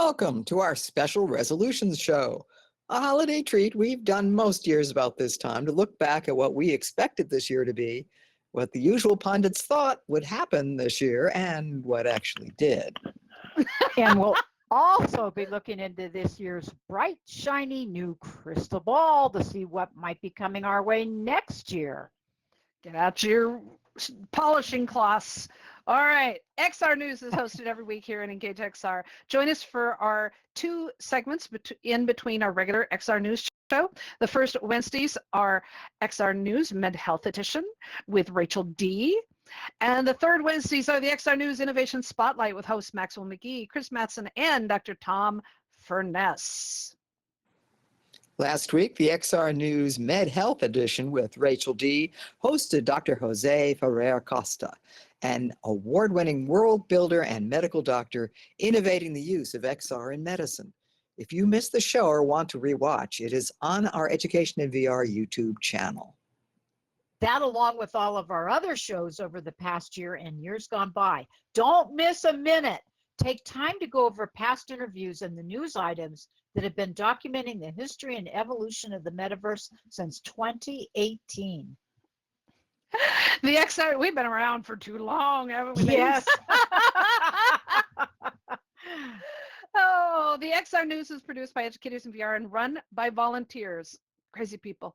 Welcome to our special resolutions show, a holiday treat we've done most years about this time to look back at what we expected this year to be, what the usual pundits thought would happen this year, and what actually did. And we'll also be looking into this year's bright, shiny new crystal ball to see what might be coming our way next year. Get out your polishing cloths. All right. XR News is hosted every week here in Engage XR. Join us for our two segments in between our regular XR News show. The first Wednesdays are XR News Med Health Edition with Rachel D. And the third Wednesdays are the XR News Innovation Spotlight with hosts Maxwell McGee, Chris Matson, and Dr. Tom Furness. Last week, the XR News Med Health Edition with Rachel D. hosted Dr. Jose Ferrer Costa, an award-winning world builder and medical doctor innovating the use of XR in medicine. If you missed the show or want to rewatch, it is on our Education in VR YouTube channel. That, along with all of our other shows over the past year and years gone by. Don't miss a minute. Take time to go over past interviews and the news items that have been documenting the history and evolution of the metaverse since 2018. The XR, we've been around for too long, haven't we? Yes. Oh, the XR News is produced by Educators in VR and run by volunteers. Crazy people.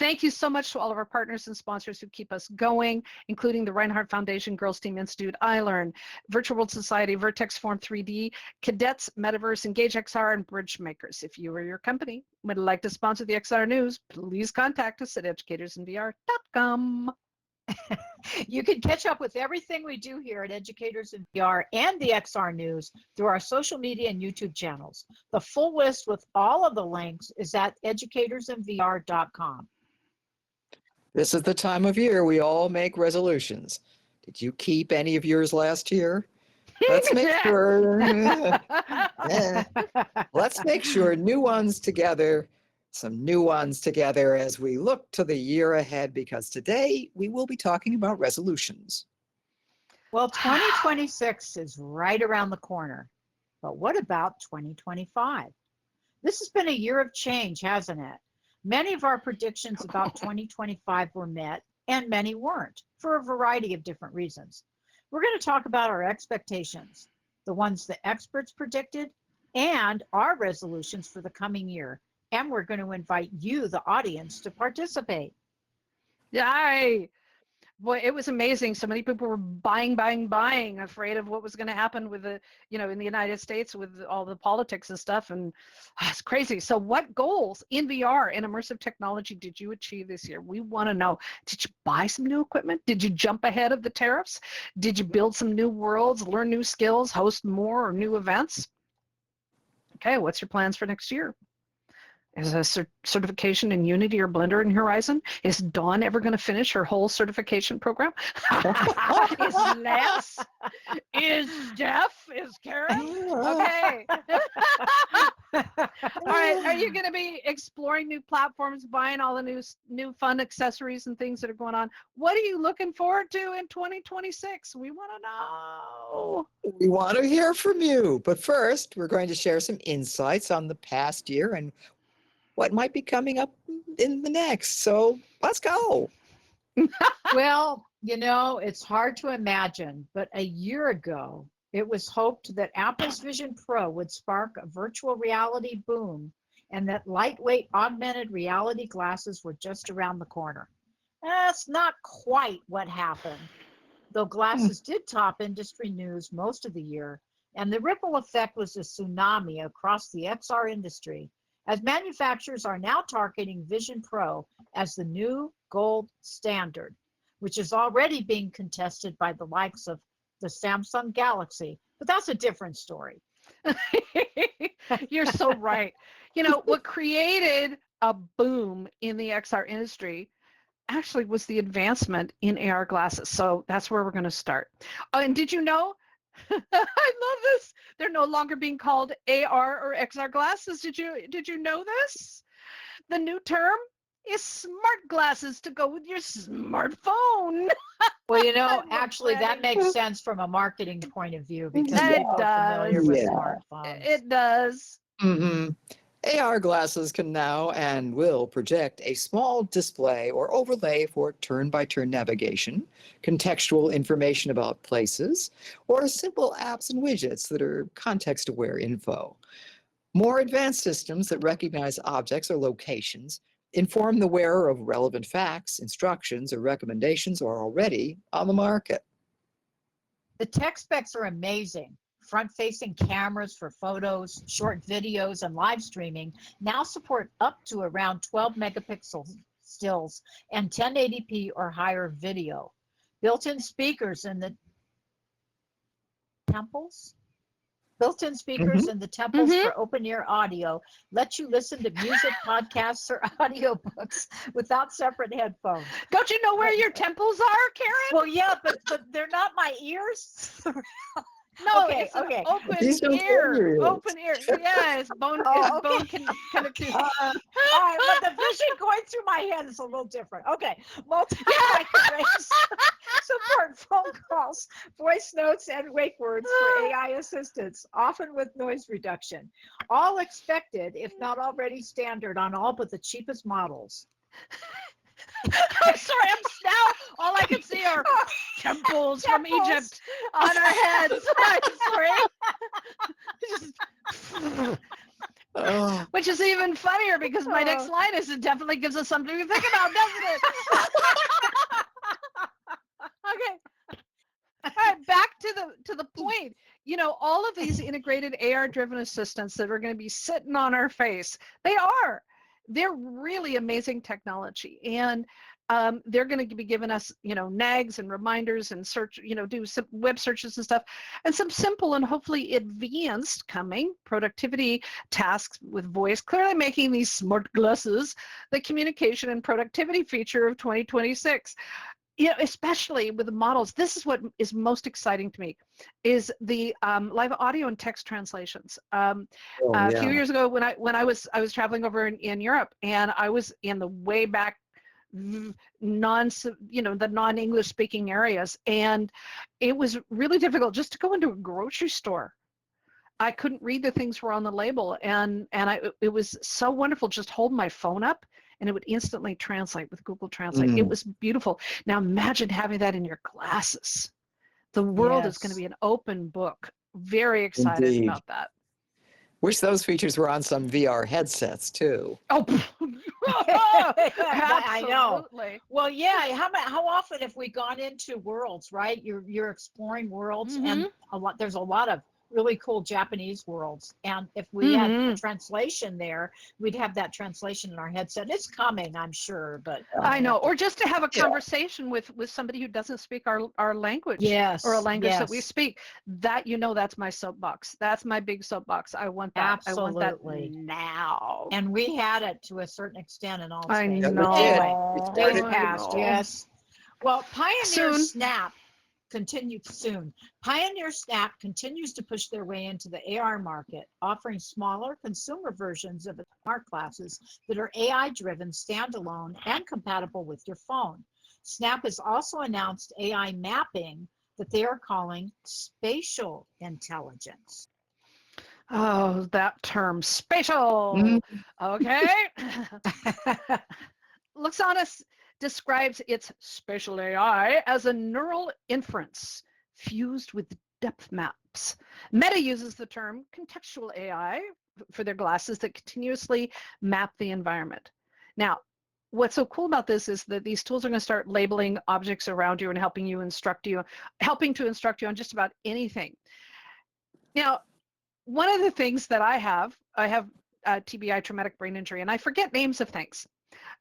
Thank you so much to all of our partners and sponsors who keep us going, including the Reinhardt Foundation, Girls Team Institute, iLearn, Virtual World Society, Vertex Form 3D, Cadets, Metaverse, Engage XR, and Bridge Makers. If you or your company would like to sponsor the XR News, please contact us at educatorsinvr.com. You can catch up with everything we do here at Educators in VR and the XR News through our social media and YouTube channels. The full list with all of the links is at educatorsinvr.com. This is the time of year we all make resolutions. Did you keep any of yours last year? Let's make sure. Let's make sure new ones together. Some new ones together as we look to the year ahead, because today we will be talking about resolutions. Well, 2026 is right around the corner, but what about 2025? This has been a year of change, hasn't it? Many of our predictions about 2025 were met and many weren't for a variety of different reasons. We're going to talk about our expectations, the ones the experts predicted, and our resolutions for the coming year. And we're going to invite you, the audience, to participate. Yay! Boy, it was amazing. So many people were buying, afraid of what was going to happen with the, in the United States with all the politics and stuff. And it's crazy. So what goals in VR and immersive technology did you achieve this year? We want to know. Did you buy some new equipment? Did you jump ahead of the tariffs? Did you build some new worlds, learn new skills, host more or new events? Okay, what's your plans for next year? Is a certification in Unity or Blender in Horizon? Is Dawn ever going to finish her whole certification program? Is Lance? Is Jeff? Is Karen? Okay. All right. Are you going to be exploring new platforms, buying all the new fun accessories and things that are going on? What are you looking forward to in 2026? We want to know. We want to hear from you. But first, we're going to share some insights on the past year and what might be coming up in the next. So let's go. Well, it's hard to imagine, but a year ago, it was hoped that Apple's Vision Pro would spark a virtual reality boom and that lightweight augmented reality glasses were just around the corner. That's not quite what happened, though glasses did top industry news most of the year, and the ripple effect was a tsunami across the XR industry, as manufacturers are now targeting Vision Pro as the new gold standard, which is already being contested by the likes of the Samsung Galaxy. But that's a different story. You're so right. What created a boom in the XR industry actually was the advancement in AR glasses. So that's where we're going to start. And did you know? I love this. They're no longer being called AR or XR glasses. Did you know this? The new term is smart glasses to go with your smartphone. Well, Well, you know, I'm actually, that regretting. makes sense from a marketing point of view because It people are familiar with Yeah. smartphones. It does. hmm AR glasses can now and will project a small display or overlay for turn-by-turn navigation, contextual information about places, or simple apps and widgets that are context-aware info. More advanced systems that recognize objects or locations, inform the wearer of relevant facts, instructions, or recommendations are already on the market. The tech specs are amazing. Front-facing cameras for photos, short videos, and live streaming now support up to around 12 megapixel stills and 1080p or higher video. Built-in speakers in the temples Built-in speakers in the temples Mhm. for open-ear audio let you listen to music, podcasts, or audiobooks without separate headphones. Don't you know where your temples are, Karen? Well, yeah, but they're not my ears. No, Okay, it's an okay. open These don't ear. your ears. Open ear. Yes, bone. Oh, It's okay. bone connectivity. All right, but the vision going through my head is a little different. Okay, multi-mic arrays support phone calls, voice notes, and wake words for AI assistants, often with noise reduction. All expected, if not already standard, on all but the cheapest models. I'm sorry. Now all I can see are temples from Temples. Egypt on our heads. I'm sorry. Just- Oh, Which is even funnier because my next line is it definitely gives us something to think about, doesn't it? Okay. All right, back to the point. You know, all of these integrated AR-driven assistants that are going to be sitting on our face, they're really amazing technology, and they're going to be giving us, you know, nags and reminders and search, you know, do some web searches and stuff, and some simple and hopefully advanced coming productivity tasks with voice, clearly making these smart glasses the communication and productivity feature of 2026. You know, especially with the models, this is what is most exciting to me, is the live audio and text translations. A few yeah. years ago, when I was traveling over in Europe, and I was in the way back the non-English speaking areas, and it was really difficult just to go into a grocery store. I couldn't read the things were on the label, and it was so wonderful just hold my phone up and it would instantly translate with Google Translate. It was beautiful. Now imagine having that in your glasses. The world is going to Yes. be an open book. Very excited Indeed. about that. Wish those features were on some VR headsets too. Oh, I know. absolutely. Well, yeah. How often have we gone into worlds, right? You're exploring worlds, and there's a lot of really cool Japanese worlds. And if we had a translation there, we'd have that translation in our headset. It's coming, I'm sure, but I know. Or just to have a conversation with somebody who doesn't speak our language, yes, or a language that we yes. speak. That, you know, that's my soapbox. That's my big soapbox. I want that. Absolutely. I want that now. And we had it to a certain extent in all I states. know. But anyway, It's days started. past, know. yes. Well, Pioneer Soon. Snap continued soon. Pioneer Snap continues to push their way into the AR market, offering smaller consumer versions of its smart glasses that are AI-driven, standalone, and compatible with your phone. Snap has also announced AI mapping that they are calling spatial intelligence. Oh, that term, spatial. Okay. Luxonis describes its spatial AI as a neural inference fused with depth maps. Meta uses the term contextual AI for their glasses that continuously map the environment. Now, what's so cool about this is that these tools are going to start labeling objects around you and helping to instruct you on just about anything. Now, one of the things that I have TBI, traumatic brain injury, and I forget names of things.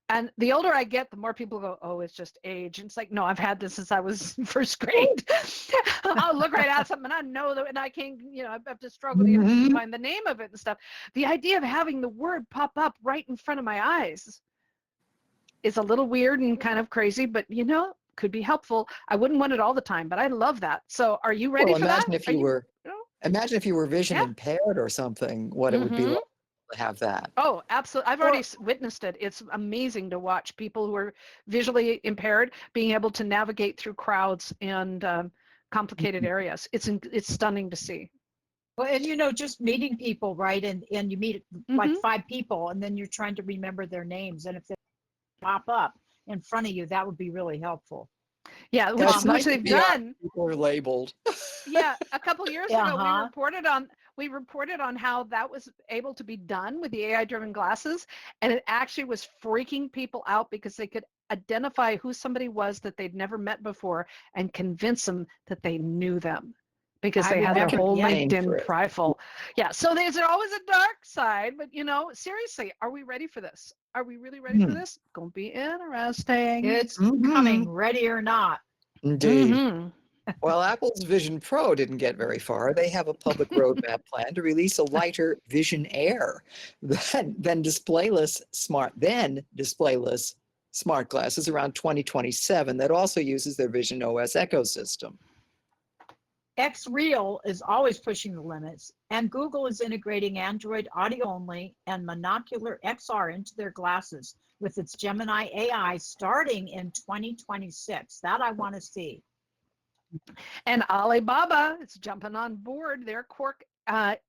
And the older I get, the more people go, oh, it's just age. And it's like, no, I've had this since I was first grade. I'll look right at something and I know that, and I can't, you know, I have to struggle to even find the name of it and stuff. The idea of having the word pop up right in front of my eyes is a little weird and kind of crazy, but, you know, could be helpful. I wouldn't want it all the time, but I love that. So are you ready Well, for that? imagine if you were vision Yeah. impaired or something, what it would be like. to have that. Oh, absolutely. I've Or- already witnessed it. It's amazing to watch people who are visually impaired being able to navigate through crowds and complicated areas. It's stunning to see. Well, and just meeting people, right? And you meet like Mhm. 5 people, and then you're trying to remember their names. And if they pop up in front of you, that would be really helpful. Yeah, Yeah, it's which nice they've to be on done. people are labeled. Yeah, a couple years ago Uh-huh. we reported on how that was able to be done with the AI-driven glasses, and it actually was freaking people out because they could identify who somebody was that they'd never met before and convince them that they knew them because I they had their remember, whole yeah. LinkedIn profile. Yeah, so there's always a dark side, but seriously, are we ready for this? Are we really ready for this? Gonna be interesting. It's Mhm. coming, ready or not. Indeed. Mm-hmm. Well, Apple's Vision Pro didn't get very far. They have a public roadmap plan to release a lighter Vision Air than displayless smart glasses around 2027 that also uses their Vision OS ecosystem. XReal is always pushing the limits, and Google is integrating Android audio only and monocular XR into their glasses with its Gemini AI starting in 2026. That I want to see. And Alibaba is jumping on board their Quark. I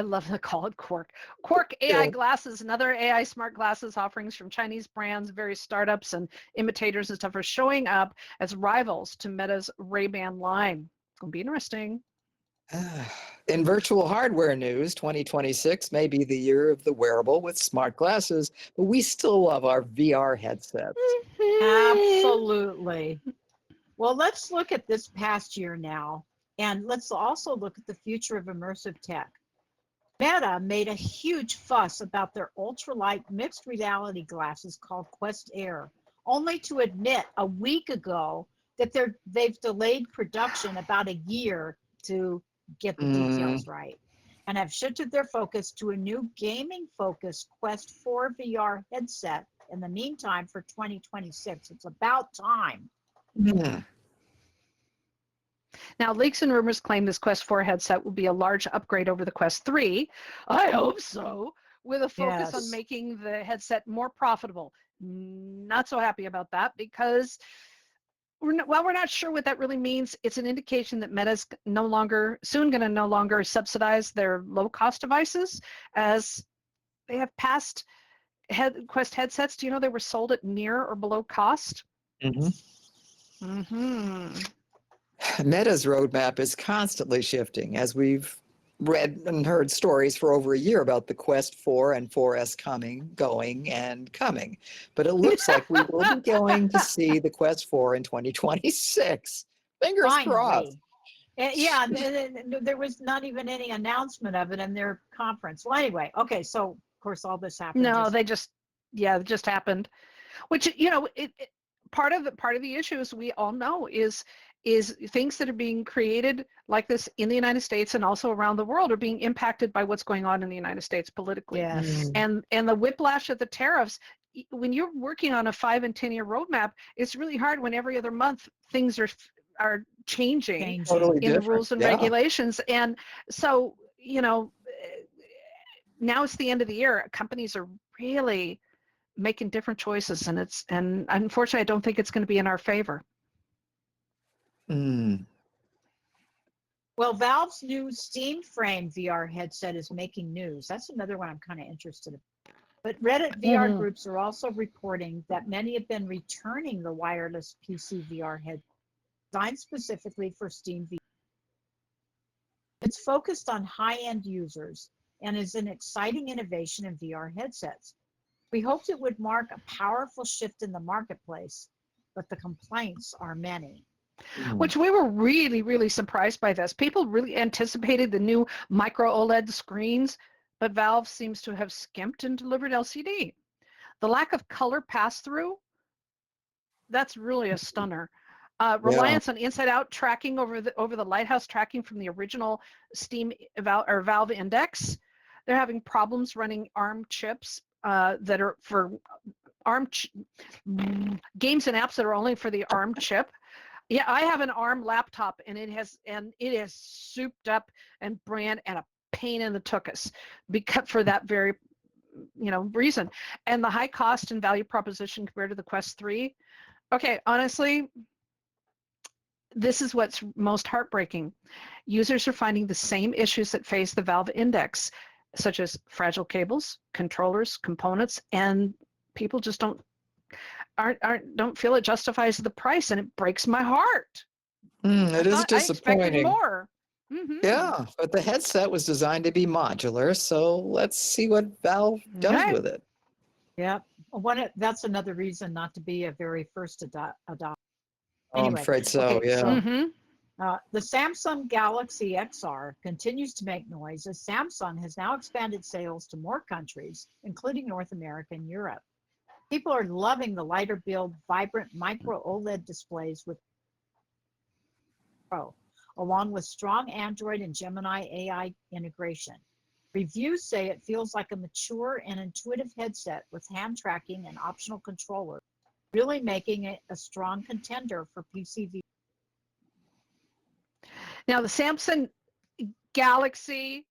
love to call it Quark. Quark AI Yeah. glasses and other AI smart glasses offerings from Chinese brands, various startups and imitators and stuff are showing up as rivals to Meta's Ray-Ban line. It's going to be interesting. In virtual hardware news, 2026 may be the year of the wearable with smart glasses, but we still love our VR headsets. Absolutely. Well, let's look at this past year now, and let's also look at the future of immersive tech. Meta made a huge fuss about their ultralight mixed reality glasses called Quest Air, only to admit a week ago that they've delayed production about a year to get the details right, and have shifted their focus to a new gaming-focused Quest 4 VR headset in the meantime for 2026. It's about time. Now, leaks and rumors claim this Quest 4 headset will be a large upgrade over the Quest 3. I hope so, with a focus on Yes. making the headset more profitable. Not so happy about that because while we're not sure what that really means, it's an indication that Meta's soon going to no longer subsidize their low-cost devices, as they have past Quest headsets. Do you know they were sold at near or below cost? Meta's roadmap is constantly shifting, as we've read and heard stories for over a year about the Quest 4 and 4S coming, going, and coming. But it looks like we will be going to see the Quest 4 in 2026. Fingers crossed. Finally. Yeah, there was not even any announcement of it in their conference. Well, anyway, okay, so of course all this happened. No, it just happened. Which part of the issues we all know is things that are being created like this in the United States and also around the world are being impacted by what's going on in the United States politically. Yes. And the whiplash of the tariffs, when you're working on a 5 and 10-year roadmap, it's really hard when every other month things are changing Totally in the different. rules and Yeah. regulations. And so, now it's the end of the year. Companies are really making different choices, and unfortunately I don't think it's going to be in our favor. Well, Valve's new Steam Frame VR headset is making news. That's another one I'm kind of interested in. But Reddit VR groups are also reporting that many have been returning the wireless PC VR headset designed specifically for Steam VR. It's focused on high-end users and is an exciting innovation in VR headsets. We hoped it would mark a powerful shift in the marketplace, but the complaints are many. Which we were really, really surprised by this. People really anticipated the new micro OLED screens, but Valve seems to have skimped and delivered LCD. The lack of color pass-through, that's really a stunner. Reliance on inside-out tracking over the Lighthouse tracking from the original Steam or Valve Index. They're having problems running ARM chips that are for games and apps that are only for the ARM chip. Yeah, I have an ARM laptop, and it is souped up and brand and a pain in the tuchus because for that very reason. And the high cost and value proposition compared to the Quest 3. Okay, honestly, this is what's most heartbreaking. Users are finding the same issues that face the Valve Index, such as fragile cables, controllers, components, and people just don't feel it justifies the price, and it breaks my heart. It is I expected disappointing. more. Mm-hmm. Yeah, but the headset was designed to be modular, so let's see what Valve does Okay. with it. Yep. That's another reason not to be a very first adopter. Oh, Anyway, I'm afraid so, okay, yeah. Mm-hmm. The Samsung Galaxy XR continues to make noise as Samsung has now expanded sales to more countries, including North America and Europe. People are loving the lighter build, vibrant micro OLED displays with Pro, along with strong Android and Gemini AI integration. Reviews say it feels like a mature and intuitive headset with hand tracking and optional controllers, really making it a strong contender for PC. Now, the Samsung Galaxy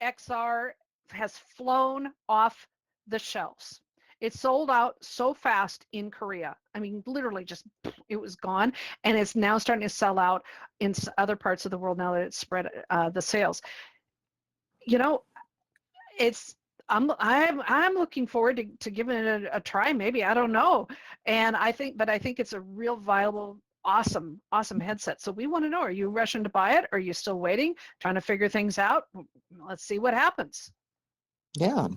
XR has flown off the shelves. It sold out so fast in Korea. I mean, literally just it was gone, and it's now starting to sell out in other parts of the world now that it's spread the sales. I'm looking forward to giving it a try. Maybe, I don't know, and I think it's a real viable, awesome headset. So we want to know: are you rushing to buy it? Are you still waiting, trying to figure things out? Let's see what happens. Yeah.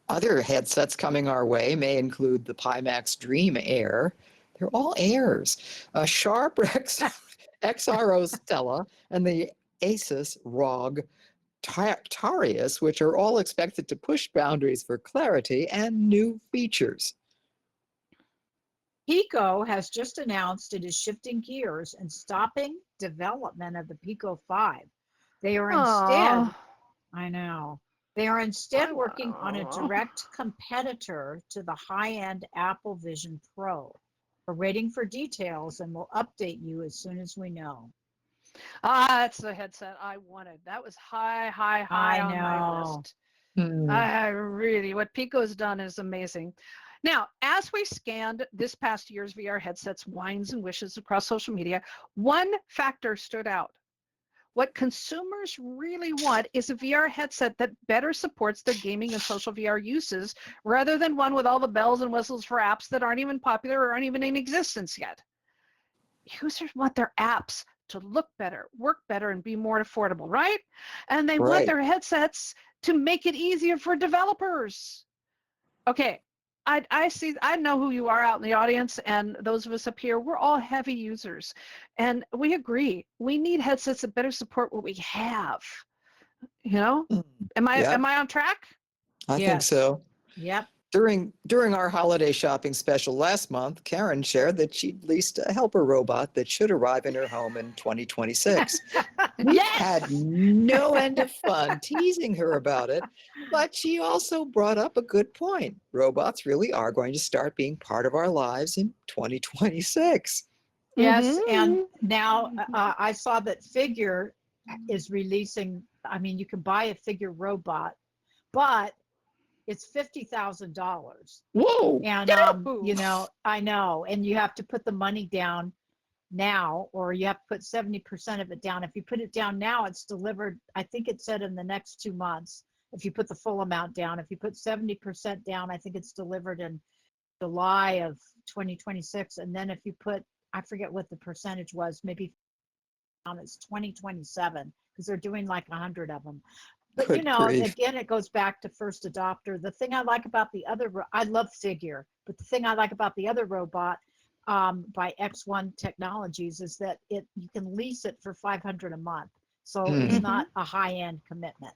Other headsets coming our way may include the Pimax Dream Air. They're all Airs. A Sharp XRO Stella and the Asus ROG Tarius, which are all expected to push boundaries for clarity and new features. Pico has just announced it is shifting gears and stopping development of the Pico 5. They are instead, I know, they are instead working on a direct competitor to the high-end Apple Vision Pro. We're waiting for details and we'll update you as soon as we know. That's the headset I wanted. That was high on my list. What Pico's done is amazing. Now, as we scanned this past year's VR headsets, wines and wishes across social media, one factor stood out. What consumers really want is a VR headset that better supports their gaming and social VR uses, rather than one with all the bells and whistles for apps that aren't even popular or aren't even in existence yet. Users want their apps to look better, work better, and be more affordable, right? And they want their headsets to make it easier for developers. Okay, I know who you are out in the audience, and those of us up here, we're all heavy users, and we agree we need headsets that better support what we have. Am I on track? I think so. Yep. During our holiday shopping special last month, Karen shared that she'd leased a helper robot that should arrive in her home in 2026. We had no end of fun teasing her about it, but she also brought up a good point. Robots really are going to start being part of our lives in 2026. Yes, and now I saw that Figure is releasing, I mean, you can buy a Figure robot, but it's $50,000. Whoa! And I know, and you have to put the money down now, or you have to put 70% of it down. If you put it down now, it's delivered, I think it said in the next 2 months, if you put the full amount down. If you put 70% down, I think it's delivered in July of 2026. And then if you put, I forget what the percentage was, maybe it's 2027, because they're doing like 100 of them. But again, it goes back to first adopter. The thing I like about I love Figure, but the thing I like about the other robot by X1 Technologies is that you can lease it for $500 a month. So it's not a high-end commitment.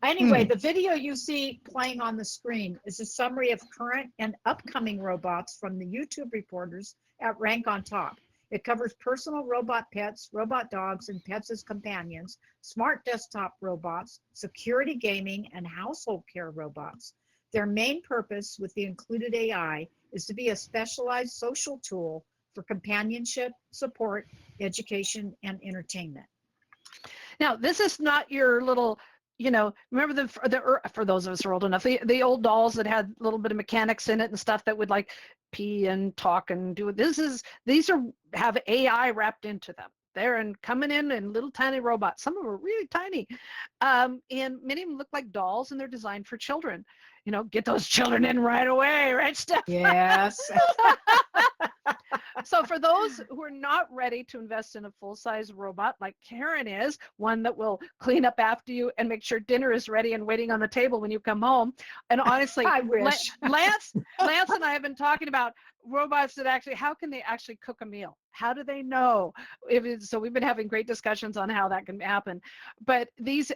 Anyway, the video you see playing on the screen is a summary of current and upcoming robots from the YouTube reporters at Rank on Top. It covers personal robot pets, robot dogs, and pets as companions, smart desktop robots, security gaming, and household care robots. Their main purpose with the included AI is to be a specialized social tool for companionship, support, education, and entertainment. Now, this is not your little, remember for those of us who are old enough, the old dolls that had a little bit of mechanics in it and stuff that would like pee and talk and do it. Have AI wrapped into them. They're coming in little tiny robots. Some of them are really tiny. And many of them look like dolls, and they're designed for children. Get those children in right away, right, Steph? Yes. So for those who are not ready to invest in a full-size robot like Karen is, one that will clean up after you and make sure dinner is ready and waiting on the table when you come home. And honestly, I wish. Lance and I have been talking about robots that how can they actually cook a meal? How do they know? So we've been having great discussions on how that can happen. But these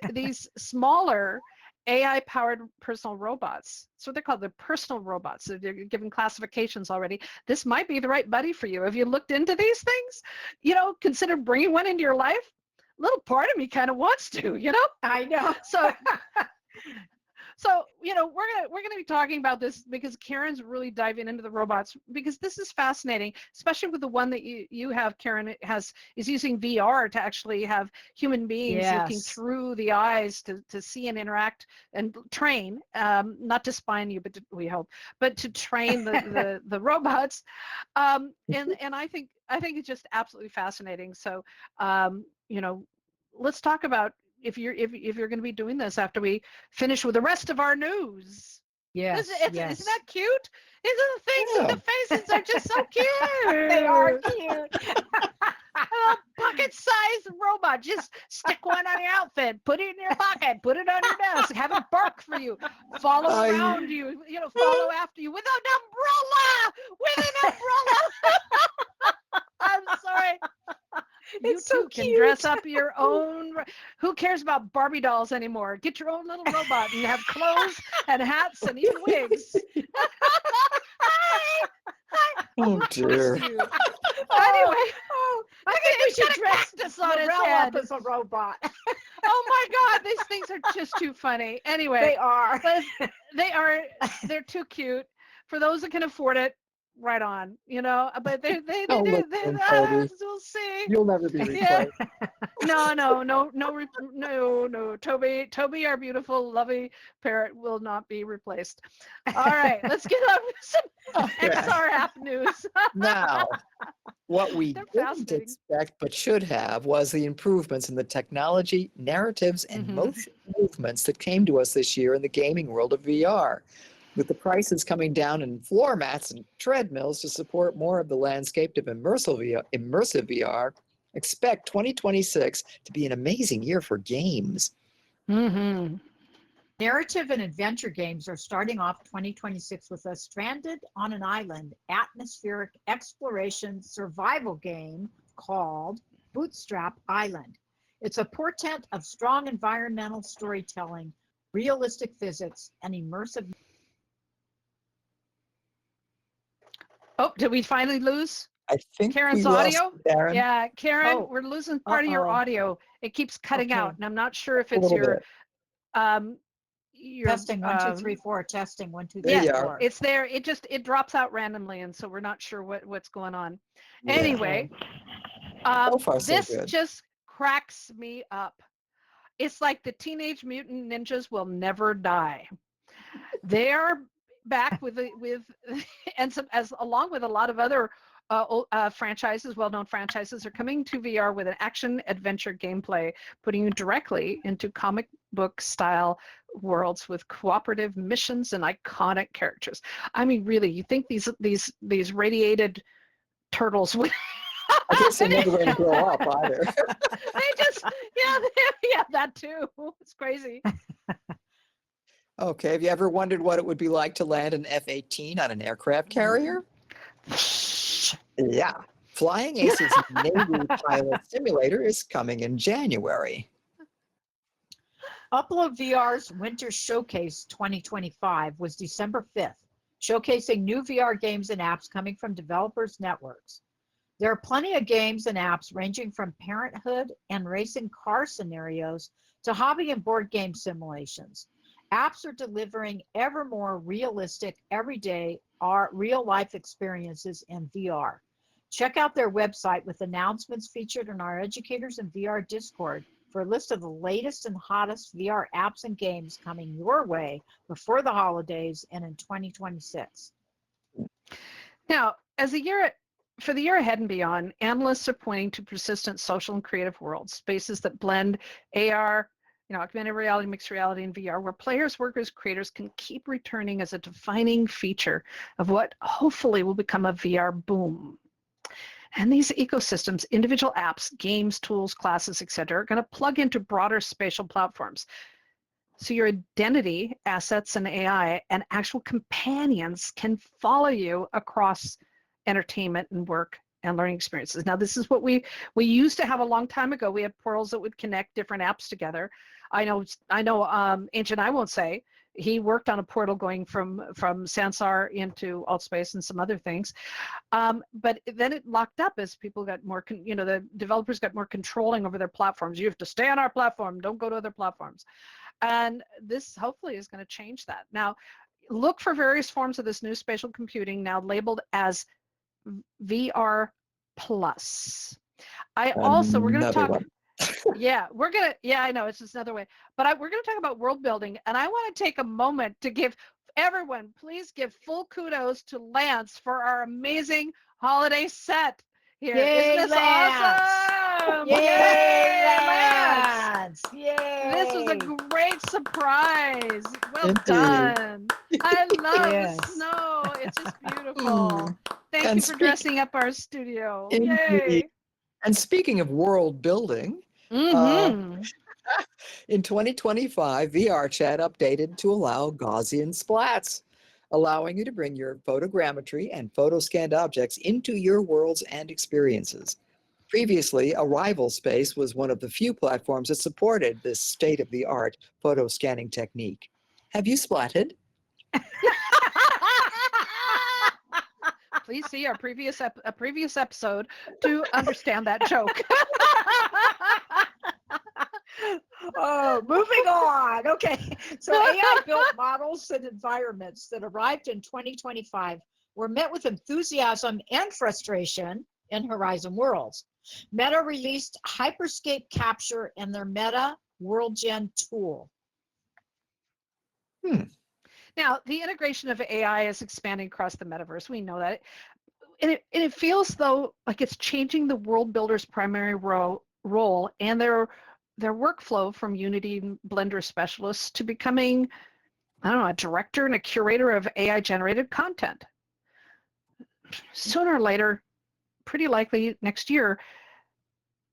smaller AI-powered personal robots. So they're called the personal robots. So they're given classifications already. This might be the right buddy for you. Have you looked into these things? Consider bringing one into your life. A little part of me kind of wants to. I know. So we're gonna be talking about this because Karen's really diving into the robots, because this is fascinating, especially with the one that you have, Karen, is using VR to actually have human beings looking through the eyes to see and interact and train, not to spine you, but we hope, but to train the robots, and I think it's just absolutely fascinating. So let's talk about if you're going to be doing this after we finish with the rest of our news. Yes. Isn't that cute? Isn't the things and the faces are just so cute? They are cute. A pocket-sized robot. Just stick one on your outfit, put it in your pocket, put it on your desk, have it bark for you, follow around you, follow after you with an umbrella. I'm sorry. It's You so too can cute. dress up your own. Who cares about Barbie dolls anymore? Get your own little robot and have clothes and hats and even wigs. Oh dear. Anyway, I think we should dress this on its Morella head. up as a robot. Oh my God, these things are just too funny. Anyway, They are. They're too cute. For those that can afford it, right on, but they Oh, look, Toby. we'll see. You'll never be replaced. No. Toby, our beautiful, lovely parrot, will not be replaced. All right, let's get on with some XR app news. Now, what we They're didn't fascinating. expect but should have was the improvements in the technology, narratives, and motion movements that came to us this year in the gaming world of VR. With the prices coming down in floor mats and treadmills to support more of the landscape of immersive VR, expect 2026 to be an amazing year for games. Mm-hmm. Narrative and adventure games are starting off 2026 with a stranded on an island atmospheric exploration survival game called Bootstrap Island. It's a portent of strong environmental storytelling, realistic physics, and immersive. Oh, did we finally lose I think Karen's we lost audio? Darren. Yeah, Karen, Oh, we're losing part of your uh-oh. audio. It keeps cutting Okay. out, and I'm not sure if A it's little your bit. your Testing 1 2 3 4. Testing 1 2 There 3 you are. 4. it's there. It drops out randomly, and so we're not sure what's going on. Yeah. Anyway, So far, so this good. just cracks me up. It's like the Teenage Mutant Ninjas will never die. They are back with and some, as along with a lot of other franchises, well-known franchises, are coming to VR with an action adventure gameplay, putting you directly into comic book style worlds with cooperative missions and iconic characters. I mean, really, you think these radiated turtles would I guess they're never going to grow up either. they just yeah that too. It's crazy. Okay, have you ever wondered what it would be like to land an F-18 on an aircraft carrier? Yeah. Flying Ace's Navy Pilot Simulator is coming in January. Upload VR's Winter Showcase 2025 was December 5th, showcasing new VR games and apps coming from developers' networks. There are plenty of games and apps ranging from parenthood and racing car scenarios to hobby and board game simulations. Apps are delivering ever more realistic, everyday, real-life experiences in VR. Check out their website with announcements featured in our Educators in VR Discord for a list of the latest and hottest VR apps and games coming your way before the holidays and in 2026. Now, for the year ahead and beyond, analysts are pointing to persistent social and creative worlds, spaces that blend AR, augmented reality, mixed reality, and VR, where players, workers, creators can keep returning as a defining feature of what hopefully will become a VR boom. And these ecosystems, individual apps, games, tools, classes, etc., are going to plug into broader spatial platforms. So your identity, assets, and AI and actual companions can follow you across entertainment and work and learning experiences. Now, this is what we used to have a long time ago. We had portals that would connect different apps together. I know. Ancient I won't say, he worked on a portal going from Sansar into Altspace and some other things. But then it locked up as people got more, the developers got more controlling over their platforms. You have to stay on our platform. Don't go to other platforms. And this hopefully is going to change that. Now, look for various forms of this new spatial computing now labeled as VR Plus. We're going to talk. One. I know it's just another way, but we're going to talk about world building, and I want to take a moment to give everyone, please give full kudos to Lance for our amazing holiday set here. Yay, Isn't this Lance! awesome? Yay, Lance! Yay! This was a great surprise. Well Indeed. done. I love Yes. the snow. It's just beautiful. Thank And you for dressing up our studio. Indeed. Yay. And speaking of world building, Mm-hmm. in 2025, VR Chat updated to allow Gaussian splats, allowing you to bring your photogrammetry and photo scanned objects into your worlds and experiences. Previously, Arrival Space was one of the few platforms that supported this state-of-the-art photo scanning technique. Have you splatted? Please see our previous episode to understand that joke. Oh, moving on. Okay. So AI-built models and environments that arrived in 2025 were met with enthusiasm and frustration in Horizon Worlds. Meta released Hyperscape Capture in their Meta WorldGen tool. Now, the integration of AI is expanding across the metaverse. We know that. And it feels, though, like it's changing the world builder's primary role and their workflow from Unity and Blender specialists to becoming, a director and a curator of AI-generated content. Sooner or later, pretty likely next year,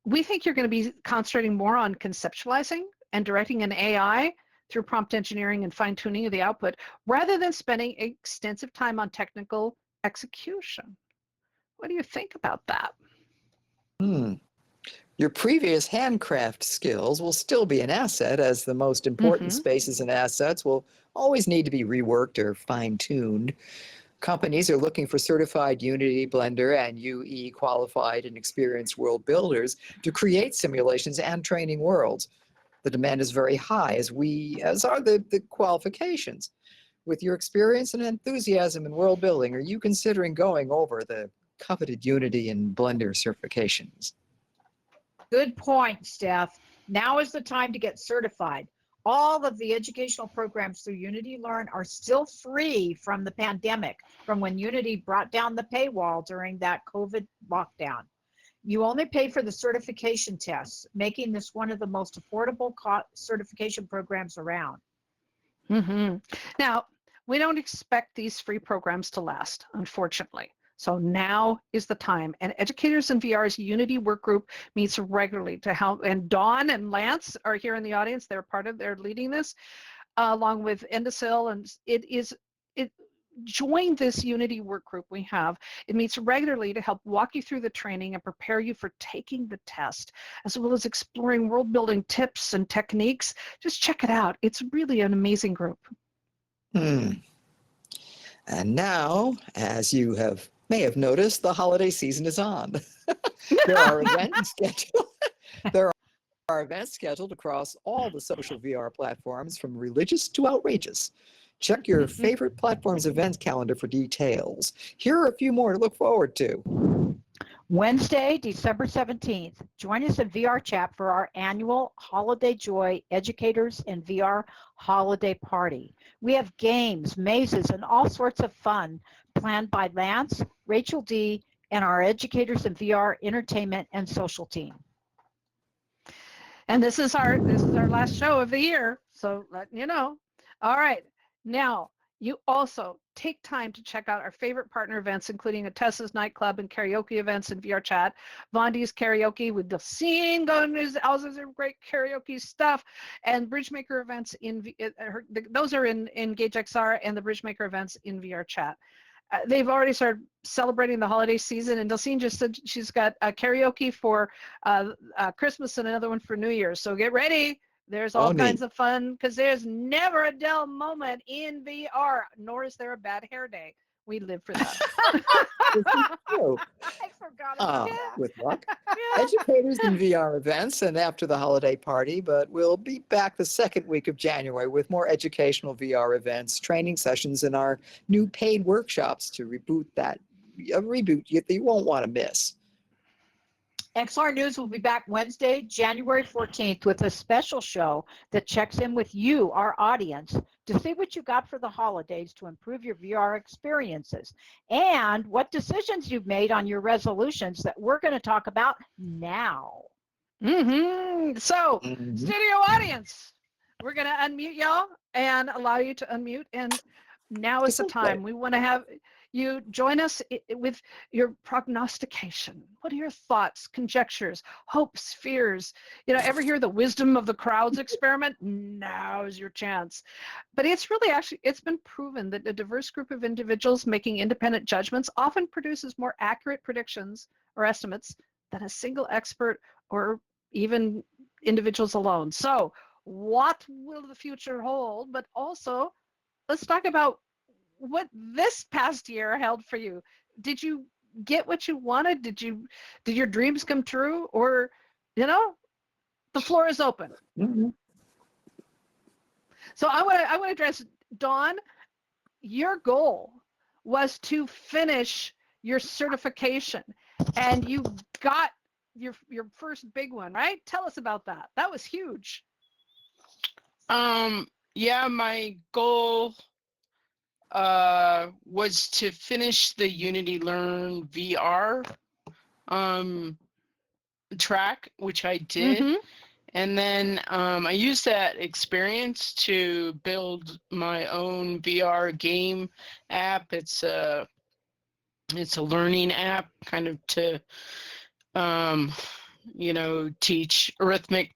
we think you're going to be concentrating more on conceptualizing and directing an AI through prompt engineering and fine-tuning of the output, rather than spending extensive time on technical execution. What do you think about that? Your previous handcraft skills will still be an asset, as the most important spaces and assets will always need to be reworked or fine-tuned. Companies are looking for certified Unity, Blender, and UE qualified and experienced world builders to create simulations and training worlds. The demand is very high, as are the qualifications. With your experience and enthusiasm in world building, are you considering going over the coveted Unity and Blender certifications? Good point, Steph. Now is the time to get certified. All of the educational programs through Unity Learn are still free from the pandemic, from when Unity brought down the paywall during that COVID lockdown. You only pay for the certification tests, making this one of the most affordable certification programs around. Now, we don't expect these free programs to last, unfortunately. So now is the time. And Educators in VR's Unity workgroup meets regularly to help. And Dawn and Lance are here in the audience. They're leading this, along with Endasil. And join this Unity workgroup we have. It meets regularly to help walk you through the training and prepare you for taking the test, as well as exploring world building tips and techniques. Just check it out. It's really an amazing group. And now, as you may have noticed, the holiday season is on. There are events scheduled across all the social VR platforms, from religious to outrageous. Check your favorite platform's event calendar for details. Here are a few more to look forward to. Wednesday, December 17th, join us in VR chat for our annual Holiday Joy Educators in VR Holiday Party. We have games, mazes, and all sorts of fun planned by Lance, Rachel D., and our Educators in VR entertainment and social team. And this is our last show of the year, so letting you know. All right, now you also take time to check out our favorite partner events, including Tessa's nightclub and karaoke events in VR chat, Vondi's karaoke with the scene going. There's also some great karaoke stuff, and Bridgemaker events those are in Gage XR, and the Bridgemaker events in VR chat. They've already started celebrating the holiday season, and Delcine just said she's got a karaoke for Christmas and another one for New Year's. So get ready. There's all kinds of fun, because there's never a dull moment in VR, nor is there a bad hair day. We live for that. I forgot about that. With luck. Educators in VR events and after the holiday party, but we'll be back the second week of January with more educational VR events, training sessions, and our new paid workshops to reboot you won't want to miss. XR News will be back Wednesday, January 14th with a special show that checks in with you, our audience, to see what you got for the holidays to improve your VR experiences and what decisions you've made on your resolutions that we're going to talk about now. So, studio audience, we're going to unmute y'all and allow you to unmute. And now is the time. We want to have you join us with your prognostication. What are your thoughts, conjectures, hopes, fears? Ever hear the wisdom of the crowds experiment? Now is your chance. But it's been proven that a diverse group of individuals making independent judgments often produces more accurate predictions or estimates than a single expert or even individuals alone. So what will the future hold? But also, let's talk about what this past year held for you. Did you get what you wanted? Did your dreams come true? Or, the floor is open. So I want to address, Dawn, your goal was to finish your certification, and you got your first big one, right? Tell us about that. That was huge. Yeah, my goal was to finish the Unity Learn VR track, which I did. And then I used that experience to build my own VR game app. It's a learning app, kind of to teach arithmetic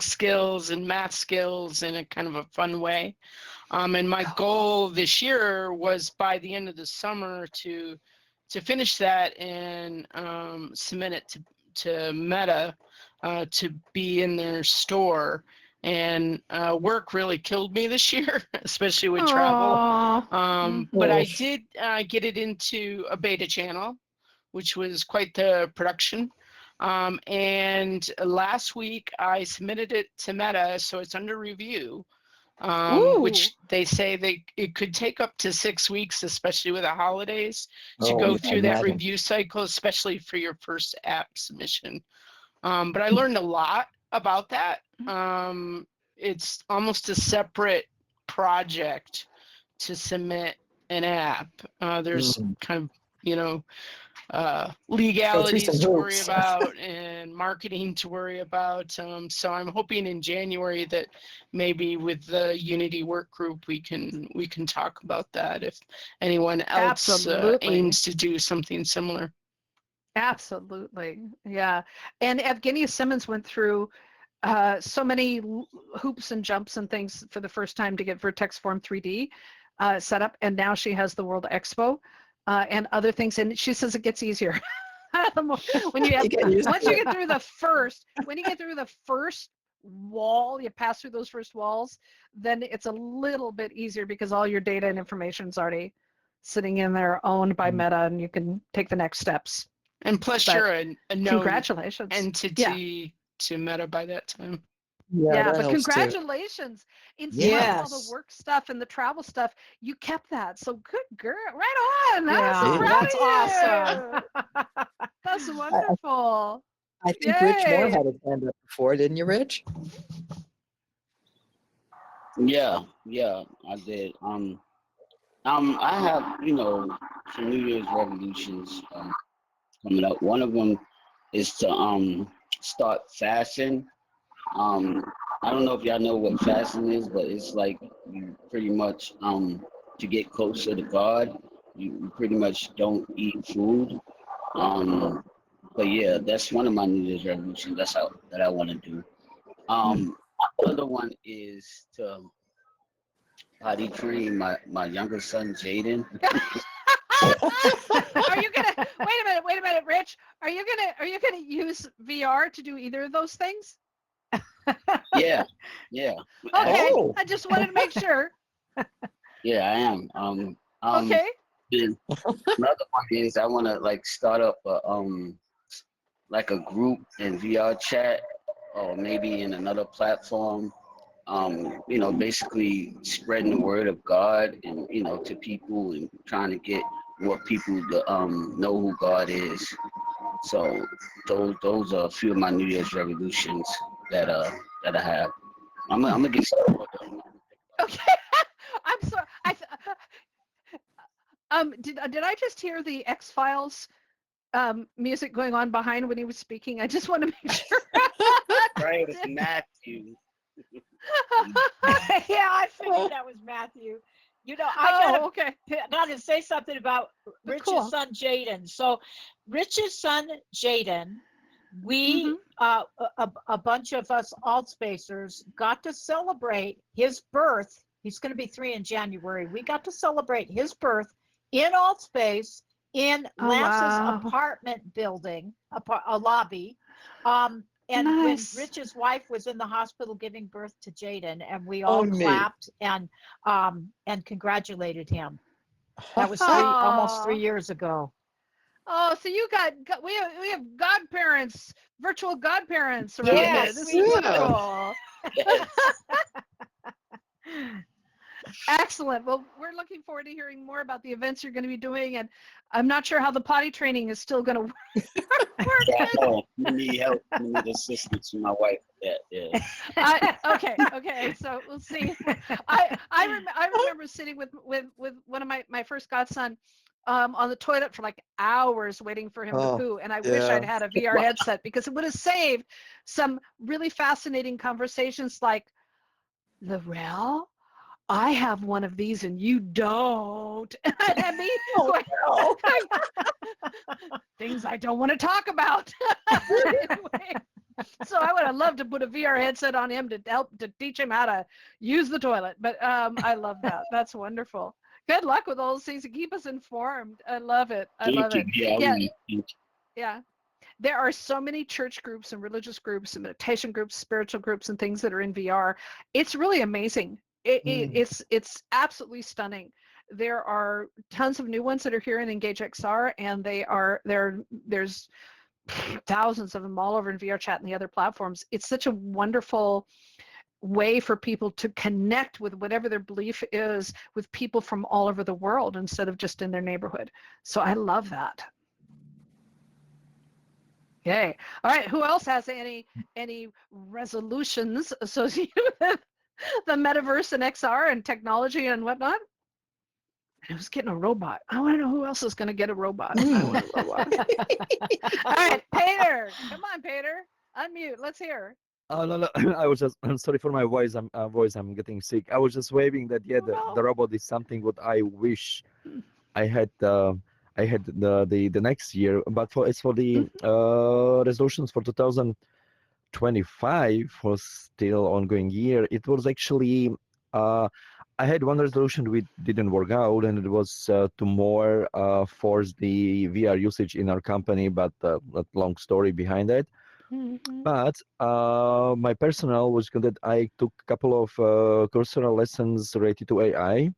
skills and math skills in a kind of a fun way. And my goal this year was by the end of the summer to finish that and submit it to Meta to be in their store. And work really killed me this year, especially with travel. But I did get it into a beta channel, which was quite the production. And last week I submitted it to Meta, so it's under review. Which they say it could take up to 6 weeks, especially with the holidays, to go through that review cycle, especially for your first app submission. But I learned a lot about that. It's almost a separate project to submit an app. There's kind of, legalities to worry about and marketing to worry about. So I'm hoping in January that maybe with the Unity work group we can talk about that if anyone else aims to do something similar. Absolutely, yeah. And Evgenia Simmons went through so many hoops and jumps and things for the first time to get Vertex Form 3D set up, and now she has the World Expo. And other things, and she says it gets easier. Once you get through the first wall, you pass through those first walls, then it's a little bit easier because all your data and information is already sitting in there, owned by Meta, and you can take the next steps. And plus, you're a known congratulations entity to Meta by that time. Yeah, that but helps too. congratulations. In spite of all the Yes. work stuff and the travel stuff, you kept that. So good girl. Right on. I'm so Yeah, proud that's of awesome. you. That's I, I wonderful. I think Rich Moore Yay. had his hand up before, didn't you, Rich? Yeah, yeah, I did. I have, some New Year's resolutions coming up. One of them is to start fasting. Um, I don't know if y'all know what fasting is, but it's like you pretty much to get closer to God, you pretty much don't eat food. Um, but yeah, that's one of my New Year's resolutions. That's how that I want to do. Another one is to potty train my younger son Jaden. Are you gonna wait a minute, Rich? Are you gonna use VR to do either of those things? Yeah, yeah, Okay, actually, Oh, I just wanted to make sure. yeah, I am. Okay. Then another one is I want to like start up like a group in VR chat or maybe in another platform. Basically spreading the word of God and to people and trying to get more people to know who God is. So those are a few of my New Year's resolutions that I have. I'm gonna get started with them. Okay. I'm sorry. Did I just hear the X-Files music going on behind when he was speaking? I just want to make sure. Right, it's Matthew. Yeah, I figured that was Matthew. Oh, okay. gotta say something about Rich's Cool. son Jaden. So, Rich's son Jaden, we a bunch of us alt spacers got to celebrate his birth. He's going to be 3 in January. We got to celebrate his birth in alt space in Oh, Lance's wow. apartment building, a lobby. And Nice. when Rich's wife was in the hospital giving birth to Jaden, and we oh, all neat. clapped and congratulated him. That was almost 3 Aw. years ago. Oh, so you got we have godparents, virtual godparents around here. Yes, This we is do. wonderful. Yes. Excellent. Well, we're looking forward to hearing more about the events you're going to be doing, and I'm not sure how the potty training is still going to work. Yeah, I know. You need help. You need assistance from my wife with that. Yeah. Okay. So we'll see. I remember sitting with one of my first godson on the toilet for like hours waiting for him to Oh, poo, and I wish I'd yeah. had a VR headset because it would have saved some really fascinating conversations like, Lorel, I have one of these and you don't. And me going, Oh, things I don't want to talk about. Anyway, so I would have loved to put a VR headset on him to help to teach him how to use the toilet. But I love that. That's wonderful. Good luck with all those things to keep us informed. I love it. I love it. Yeah, Yeah, thank you. yeah. There are so many church groups and religious groups and meditation groups, spiritual groups, and things that are in VR. It's really amazing. It's absolutely stunning. There are tons of new ones that are here in Engage XR, and there's thousands of them all over in VR Chat and the other platforms. It's such a wonderful way for people to connect with whatever their belief is with people from all over the world instead of just in their neighborhood. So I love that. Okay. All right. Who else has any resolutions associated with the metaverse and XR and technology and whatnot? I was getting a robot. I want to know who else is going to get a robot. I want a robot. All right, Peter. Come on, Peter. Unmute. Let's hear. Oh no, I was just. I'm sorry for my voice. I'm getting sick. I was just waving that. Yeah, Oh, the robot is something what I wish I had. I had the next year, but it's for the resolutions for 2025 for still ongoing year. It was actually I had one resolution which didn't work out, and it was to more force the VR usage in our company. But a long story behind that. But my personal was good that I took a couple of cursory lessons related to AI,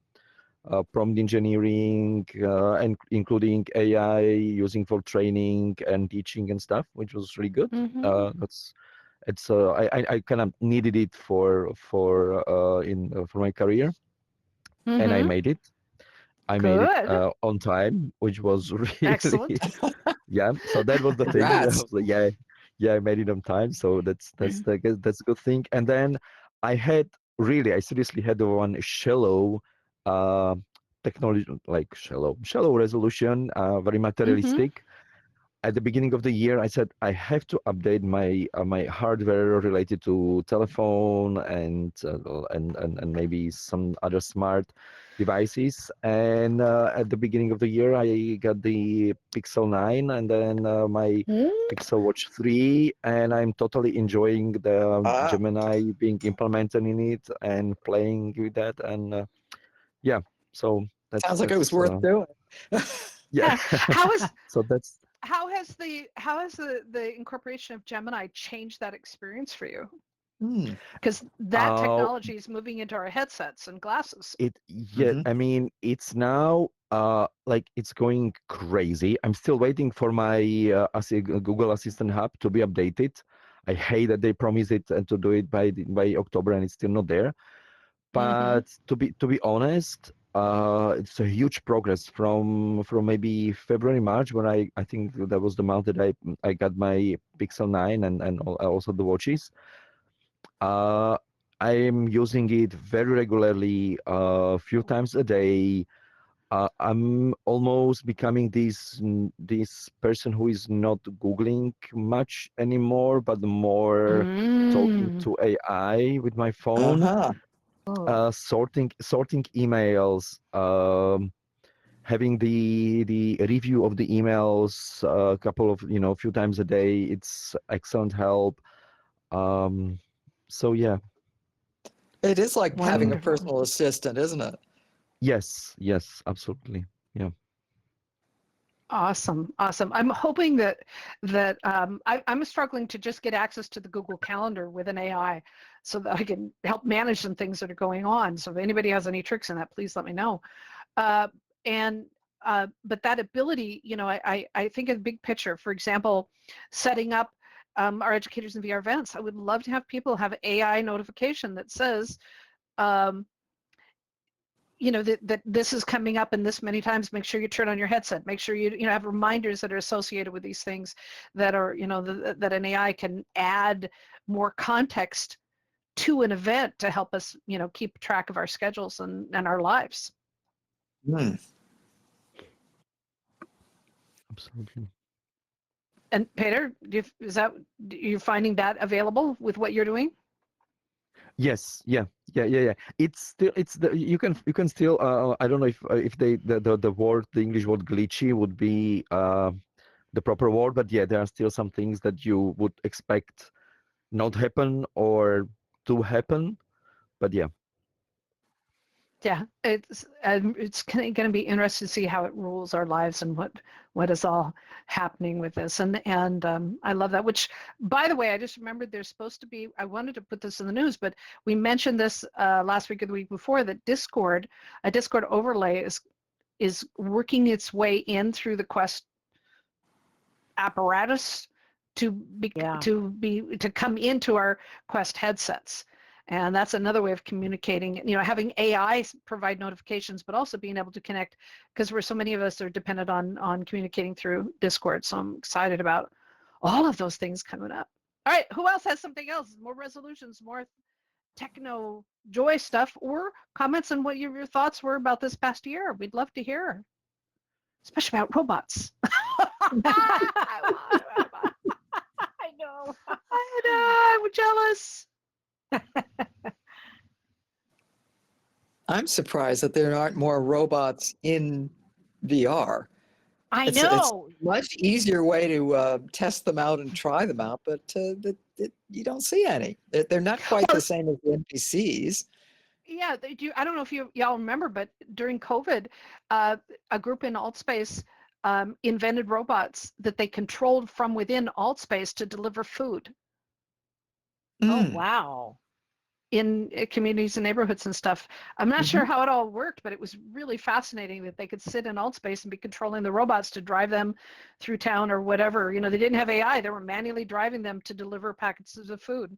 prompt engineering, and including AI using for training and teaching and stuff, which was really good. That's It's I kind of needed it for my career, and I Mm-hmm. made it. I made it Good. on time, which was Excellent. really yeah. So that was the thing. I Congrats. was like, yeah, I made it on time. So that's a good thing. And then I seriously had the one shallow uh, technology, like shallow resolution, very Mm-hmm. materialistic. At the beginning of the year, I said I have to update my hardware related to telephone and maybe some other smart devices. And at the beginning of the year, I got the Pixel 9 and then my Pixel Watch 3, and I'm totally enjoying the Ah, Gemini being implemented in it and playing with that. And yeah, so sounds like it was that's worth doing. yeah. How is So that's how has the incorporation of Gemini changed that experience for you? Hmm. Because that uh, technology is moving into our headsets and glasses. yeah, Mhm. I mean, it's now like it's going crazy. I'm still waiting for my Google Assistant Hub to be updated. I hate that they promise it and to do it by October and it's still not there. Mm-hmm. But to be honest, it's a huge progress from maybe February, March, when I think that was the month that I got my Pixel 9 and also the watches. Uh, I'm using it very regularly, a few times a day. I'm almost becoming this person who is not Googling much anymore, but more talking Mm. to AI with my phone, Uh-huh. Oh. sorting emails, having the review of the emails a couple of few times a day. It's excellent help. Um, so yeah. It is like having a Wonderful. personal assistant, isn't it? Yes, absolutely. Yeah. Awesome, awesome. I'm hoping that I'm struggling to just get access to the Google Calendar with an AI, so that I can help manage some things that are going on. So if anybody has any tricks in that, please let me know. Uh, and but that ability, I think of the big picture. For example, setting up our educators in VR events. I would love to have people have AI notification that says, um, that this is coming up and this many times. Make sure you turn on your headset. Make sure you have reminders that are associated with these things, that are that an AI can add more context to an event to help us keep track of our schedules and our lives. Hmm. Absolutely. And Peter, you're finding that available with what you're doing? Yes, yeah. It's you can still I don't know if the English word glitchy would be the proper word, but yeah, there are still some things that you would expect not happen or to happen. But yeah. Yeah, it's going to be interesting to see how it rules our lives and what is all happening with this. And I love that. Which, by the way, I just remembered there's supposed to be. I wanted to put this in the news, but we mentioned this last week or the week before, that a Discord overlay is working its way in through the Quest apparatus to Yeah. come into our Quest headsets. And that's another way of communicating, having AI provide notifications, but also being able to connect, because so many of us are dependent on communicating through Discord. So I'm excited about all of those things coming up. All right, who else has something else? More resolutions, more techno joy stuff, or comments on what your thoughts were about this past year? We'd love to hear, especially about robots. I want robots. I know. I know, I'm jealous. I'm surprised that there aren't more robots in VR. I It's know. a much easier way to test them out and try them out, but you don't see any. They're not quite Well, the same as the NPCs. yeah, they do. I don't know if y'all remember, but during COVID, a group in AltSpace invented robots that they controlled from within AltSpace to deliver food. Oh, Mm. wow. in communities and neighborhoods and stuff. I'm not sure Mhm. how it all worked, but it was really fascinating that they could sit in alt space and be controlling the robots to drive them through town or whatever. You know, they didn't have AI; they were manually driving them to deliver packets of food.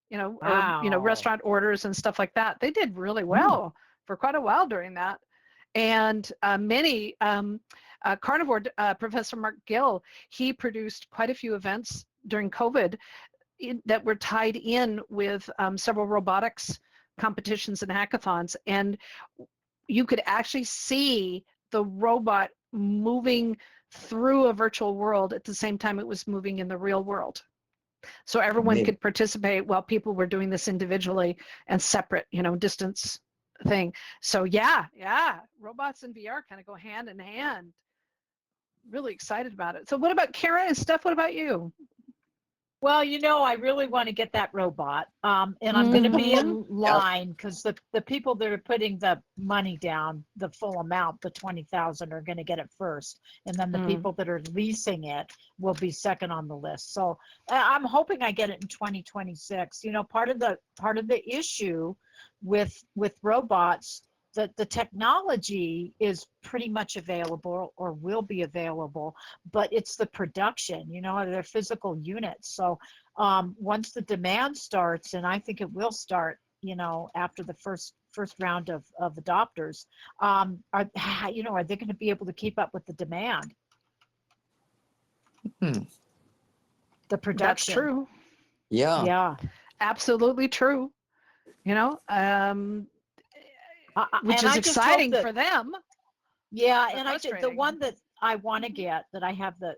You know, or Wow. restaurant orders and stuff like that. They did really Mm. well for quite a while during that. And many carnivore Professor Mark Gill, he produced quite a few events during COVID that were tied in with several robotics competitions and hackathons, and you could actually see the robot moving through a virtual world at the same time it was moving in the real world. So everyone Neat. could participate while people were doing this individually and separate, distance thing. So yeah, robots and VR kind of go hand in hand. Really excited about it. So what about Kara and Steph? What about you? Well, I really want to get that robot. And I'm going to be in line because the people that are putting the money down, the full amount, the 20,000, are going to get it first, and then the people that are leasing it will be second on the list. So I'm hoping I get it in 2026. Part of the issue with robots, the technology is pretty much available or will be available, but it's the production, they're physical units. So once the demand starts, and I think it will start, after the first round of adopters, are they going to be able to keep up with the demand? Hmm. The production. That's true. Yeah. Yeah. Absolutely true. Which is exciting for them. Yeah, but and the one that I want to get, that I have the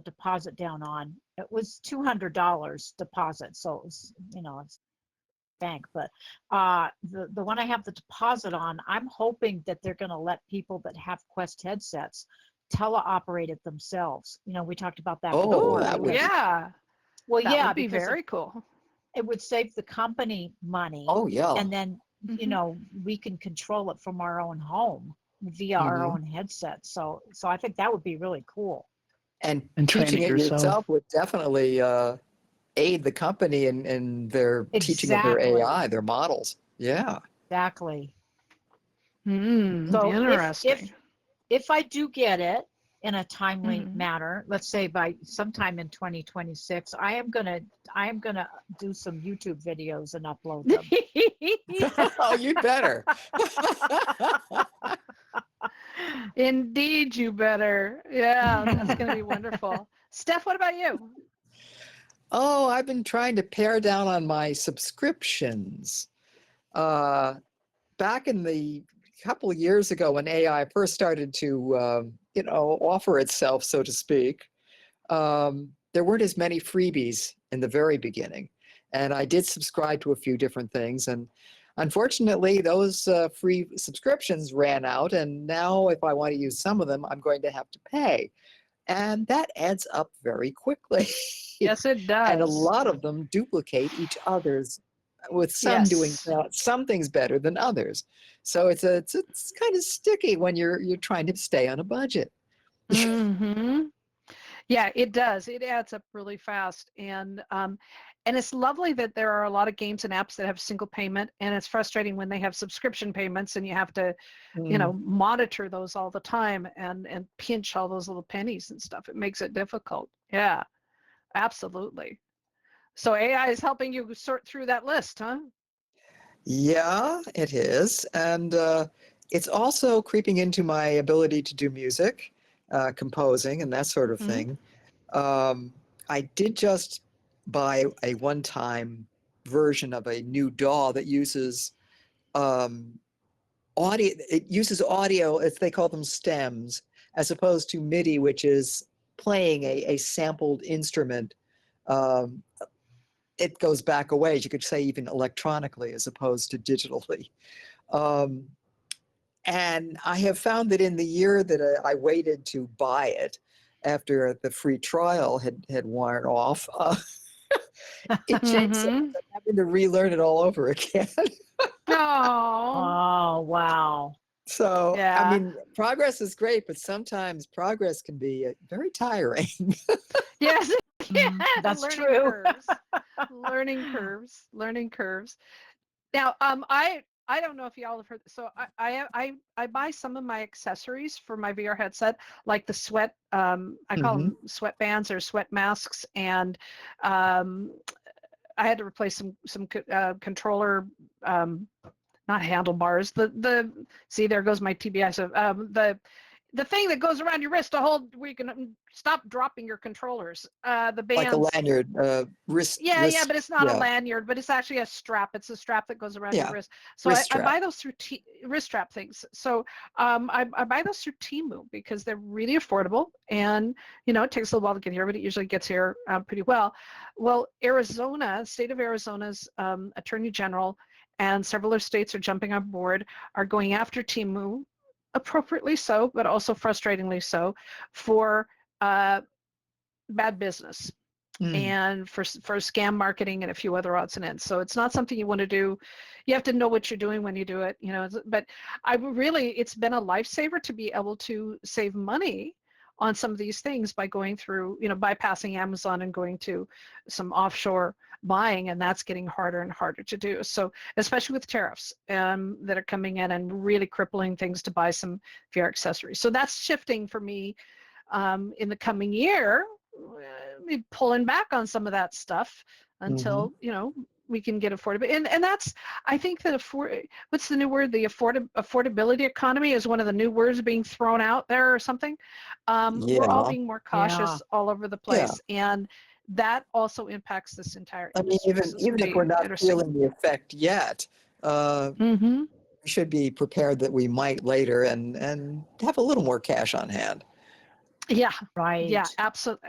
deposit down on, it was $200 deposit, so it was, it's bank, but the one I have the deposit on, I'm hoping that they're going to let people that have Quest headsets teleoperate it themselves. We talked about that Oh, before. that would be. Yeah. Well, That yeah, would be because very cool. it would save the company money, Oh, yeah. and then we can control it from our own home via our own headset. So I think that would be really cool. And train teaching it it yourself. yourself would definitely aid the company in their teaching of their Exactly. AI, their models. Yeah. Exactly. Mm, So interesting. if I do get it in a timely Mhm. manner, let's say by sometime in 2026, I am gonna do some YouTube videos and upload them. Oh, you'd better. Indeed, you better. Yeah, that's going to be wonderful. Steph, what about you? Oh, I've been trying to pare down on my subscriptions. Back in the couple of years ago when AI first started to, offer itself, so to speak, there weren't as many freebies in the very beginning. And I did subscribe to a few different things. And unfortunately, those free subscriptions ran out. And now if I want to use some of them, I'm going to have to pay. And that adds up very quickly. Yes, it does. And a lot of them duplicate each other's, with some doing Yes. some things better than others. So it's kind of sticky when you're trying to stay on a budget. Mm-hmm. Yeah, it does. It adds up really fast, and it's lovely that there are a lot of games and apps that have single payment, and it's frustrating when they have subscription payments and you have to, monitor those all the time and pinch all those little pennies and stuff. It makes it difficult. Yeah, absolutely. So AI is helping you sort through that list, huh? Yeah, it is. And it's also creeping into my ability to do music, composing, and that sort of thing. I did just buy a one-time version of a new DAW that uses audio. It uses audio, as they call them, stems, as opposed to MIDI, which is playing a sampled instrument. Um, it goes back a ways, you could say, even electronically as opposed to digitally. Um, and I have found that in the year that I waited to buy it, after the free trial had worn off, it changed so much, I'm having to relearn it all over again. Oh, Oh, wow. So, I yeah. mean, progress is great, but sometimes progress can be very tiring. Yes, yeah, That's learning true. curves. Learning curves. Now, I don't know if y'all have heard. So I buy some of my accessories for my VR headset, like the sweat. I call Mhm. them sweatbands or sweat masks, and um, I had to replace some controller, not handlebars. The see, there goes my TBI. So the thing that goes around your wrist to hold where you can stop dropping your controllers. The Like a bands. lanyard, wrist, Yeah, but it's not a yeah, lanyard, but it's actually a strap. It's a strap that goes around your yeah, wrist. So wrist I strap. buy those through wrist strap things. So I buy those through Temu because they're really affordable, and it takes a little while to get here, but it usually gets here pretty well. Well, state of Arizona's Attorney General and several other states are jumping on board, are going after Temu, appropriately so, but also frustratingly so, for bad business Mm. and for scam marketing and a few other odds and ends. So it's not something you want to do. You have to know what you're doing when you do it, but it's been a lifesaver to be able to save money on some of these things by going through, bypassing Amazon and going to some offshore buying, and that's getting harder and harder to do. So especially with tariffs that are coming in and really crippling things to buy some VR accessories. So that's shifting for me in the coming year, be pulling back on some of that stuff Mhm. until we can get affordable. And that's, I think that what's the new word? The affordability economy is one of the new words being thrown out there or something. We're all Yeah, being more Yeah. cautious all over the yeah. place, and that also impacts this entire I mean, industry. So this will even if we're be not interesting. feeling the effect yet, Mm-hmm. we should be prepared that we might later and have a little more cash on hand. Yeah, Right. yeah,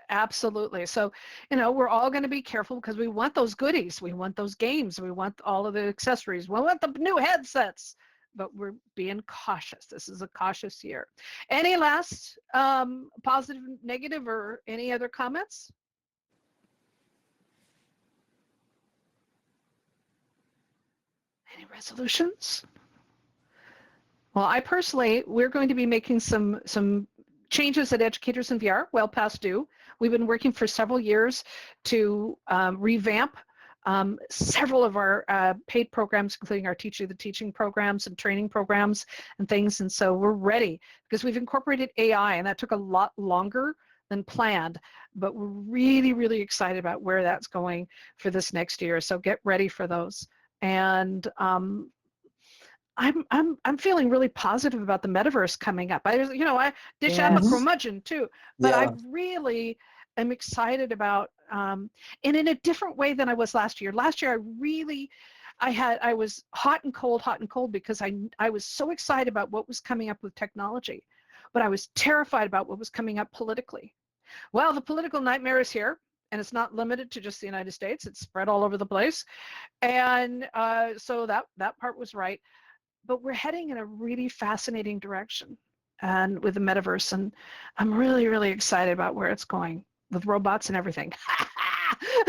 absolutely. So, we're all going to be careful because we want those goodies. We want those games. We want all of the accessories. We want the new headsets, but we're being cautious. This is a cautious year. Any last positive, negative, or any other comments? Any resolutions? Well, we're going to be making some changes at Educators in VR, well past due. We've been working for several years to revamp several of our paid programs, including our Teacher the Teaching programs and training programs and things. And so we're ready because we've incorporated AI, and that took a lot longer than planned, but we're really, really excited about where that's going for this next year. So get ready for those. And I'm feeling really positive about the metaverse coming up. I'm a Yes. curmudgeon too, but I Yeah. really am excited about, and in a different way than I was last year. Last year, I was hot and cold because I was so excited about what was coming up with technology, but I was terrified about what was coming up politically. Well, the political nightmare is here, and it's not limited to just the United States. It's spread all over the place, and so that part was right, but we're heading in a really fascinating direction and with the metaverse, and I'm really, really excited about where it's going with robots and everything.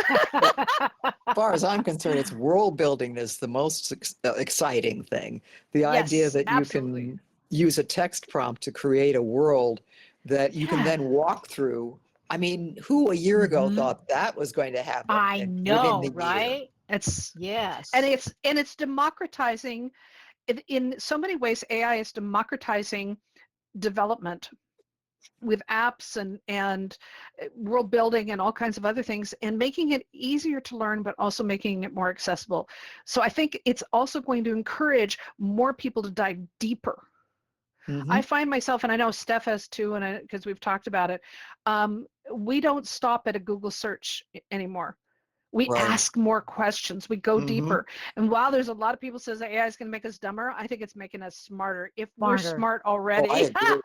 As far as I'm concerned, it's world building is the most exciting thing. The idea Yes, that you absolutely. can use a text prompt to create a world that you can Yeah. then walk through. I mean, who a year ago Hmm. thought that was going to happen I within know, the year? right? it's and Yes. it's democratizing in so many ways. AI is democratizing development with apps and world building and all kinds of other things, and making it easier to learn, but also making it more accessible. So I think it's also going to encourage more people to dive deeper. I Hmm. find myself, and I know Steph has too, and because we've talked about it, we don't stop at a Google search anymore. We Right. ask more questions. We go Hmm. deeper. And while there's a lot of people says that AI is going to make us dumber, I think it's making us smarter. If we're Smarter. smart Oh, I already, agree.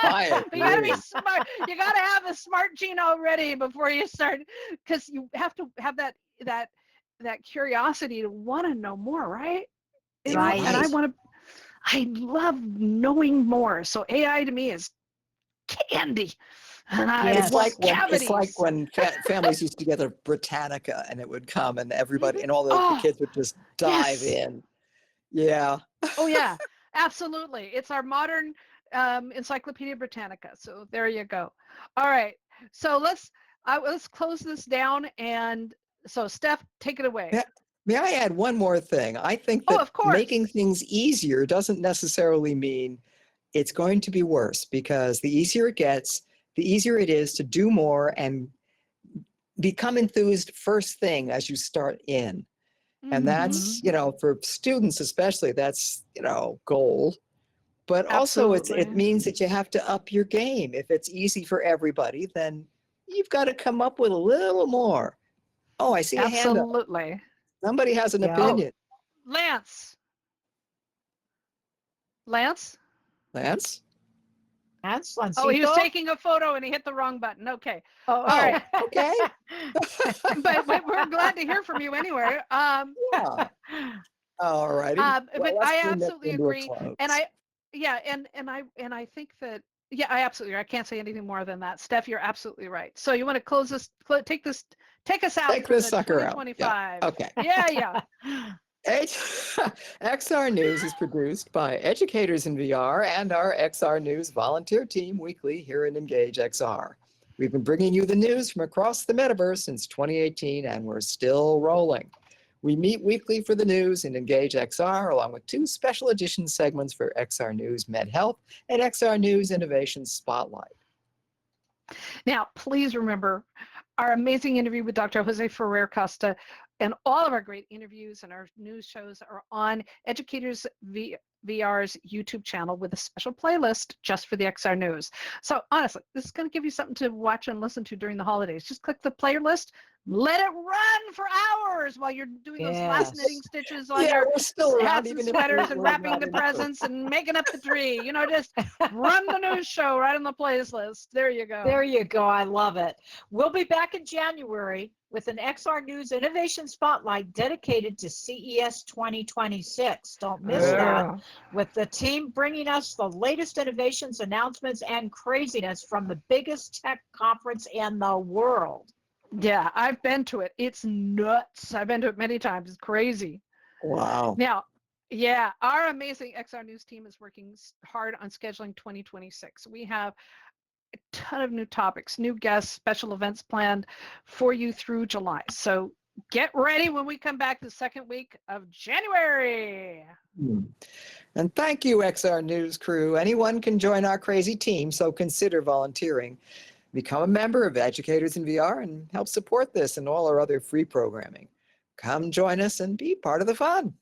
I you got to be agree. smart. You got to have the smart gene already before you start, because you have to have that curiosity to want to know more, right? And Right. Right. I love knowing more. So AI to me is candy, and I It's want like Yes. cavities. when families used to get their Britannica and it would come and everybody Mhm. and all the Oh, kids would just dive yes. in. Yeah. Oh yeah, absolutely. It's our modern Encyclopedia Britannica. So there you go. All right. So let's close this down. And so Steph, take it away. May I add one more thing? I think Oh, that of course. making things easier doesn't necessarily mean it's going to be worse, because the easier it gets, the easier it is to do more and become enthused first thing as you start in. And that's, for students especially, that's, goal. But also it Absolutely. means that you have to up your game. If it's easy for everybody, then you've got to come up with a little more. Oh, I see a hand up. Absolutely. Somebody has an Yeah. opinion. Lance. Lance? Lance? That's Oh, he was Lancito. taking a photo and he hit the wrong button. Okay. Oh, All right. Okay. But we're glad to hear from you anyway. Yeah. All righty. But Well, let's I bring this absolutely into a agree. close. And I think that, yeah, I absolutely, I can't say anything more than that. Steph, you're absolutely right. So you want to close this, take us out Take for this the sucker out. 2025. Yeah. Okay. Yeah. XR News is produced by Educators in VR and our XR News volunteer team weekly here in Engage XR. We've been bringing you the news from across the metaverse since 2018, and we're still rolling. We meet weekly for the news in Engage XR, along with 2 special edition segments for XR News Med Health and XR News Innovation Spotlight. Now, please remember our amazing interview with Dr. Jose Ferrer Costa, and all of our great interviews and our news shows are on Educators VR's YouTube channel with a special playlist just for the XR News. So honestly, this is going to give you something to watch and listen to during the holidays. Just click the playlist, let it run for hours while you're doing those last knitting stitches on your we're still around, hats and even if sweaters we're and not wrapping the in the presents and making up the tree. Just run the news show right on the playlist. There you go. there you go. I love it. We'll be back in January with an XR News Innovation Spotlight dedicated to CES 2026. Don't miss that. With the team bringing us the latest innovations, announcements, and craziness from the biggest tech conference in the world. Yeah, I've been to it. It's nuts. I've been to it many times. It's crazy. Wow. Now, yeah, our amazing XR News team is working hard on scheduling 2026. We have a ton of new topics, new guests, special events planned for you through July. So get ready when we come back the second week of January. And thank you, XR News crew. Anyone can join our crazy team, so consider volunteering. Become a member of Educators in VR and help support this and all our other free programming. Come join us and be part of the fun.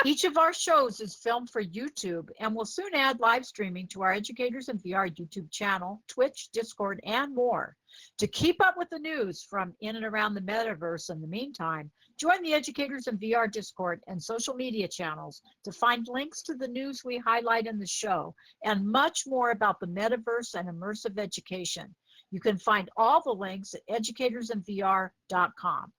Each of our shows is filmed for YouTube and will soon add live streaming to our Educators in VR YouTube channel, Twitch, Discord, and more. To keep up with the news from in and around the metaverse in the meantime, join the Educators in VR Discord and social media channels to find links to the news we highlight in the show and much more about the metaverse and immersive education. You can find all the links at educatorsinvr.com.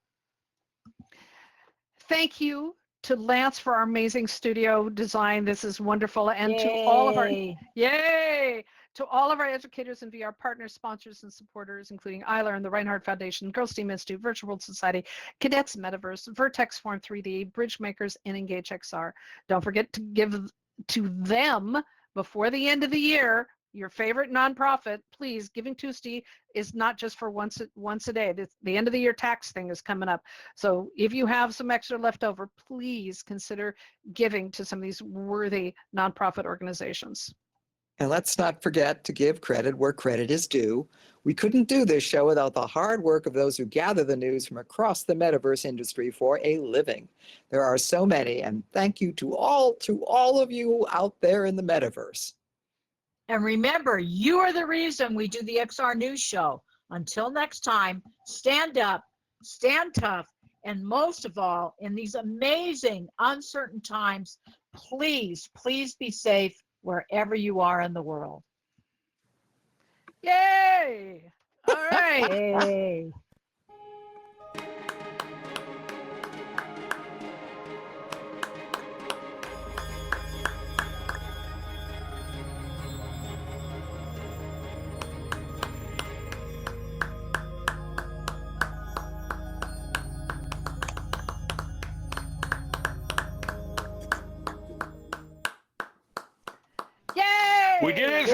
Thank you to Lance for our amazing studio design. This is wonderful. And Yay. to all of our, yay, to all of our Educators in VR partners, sponsors, and supporters, including Eiler and the Reinhardt Foundation, Girls Team Institute, Virtual World Society, Cadets Metaverse, Vertex Form 3D, Bridge Makers, and Engage XR. Don't forget to give to them before the end of the year your favorite nonprofit. Please, Giving Tuesday is not just for once a day. The end of the year tax thing is coming up. So if you have some extra left over, please consider giving to some of these worthy nonprofit organizations. And let's not forget to give credit where credit is due. We couldn't do this show without the hard work of those who gather the news from across the metaverse industry for a living. There are so many, and thank you to all of you out there in the metaverse. And remember, you are the reason we do the XR News Show. Until next time, stand up, stand tough, and most of all, in these amazing, uncertain times, please, please be safe wherever you are in the world. Yay! All right. Hey. Yay! We did it,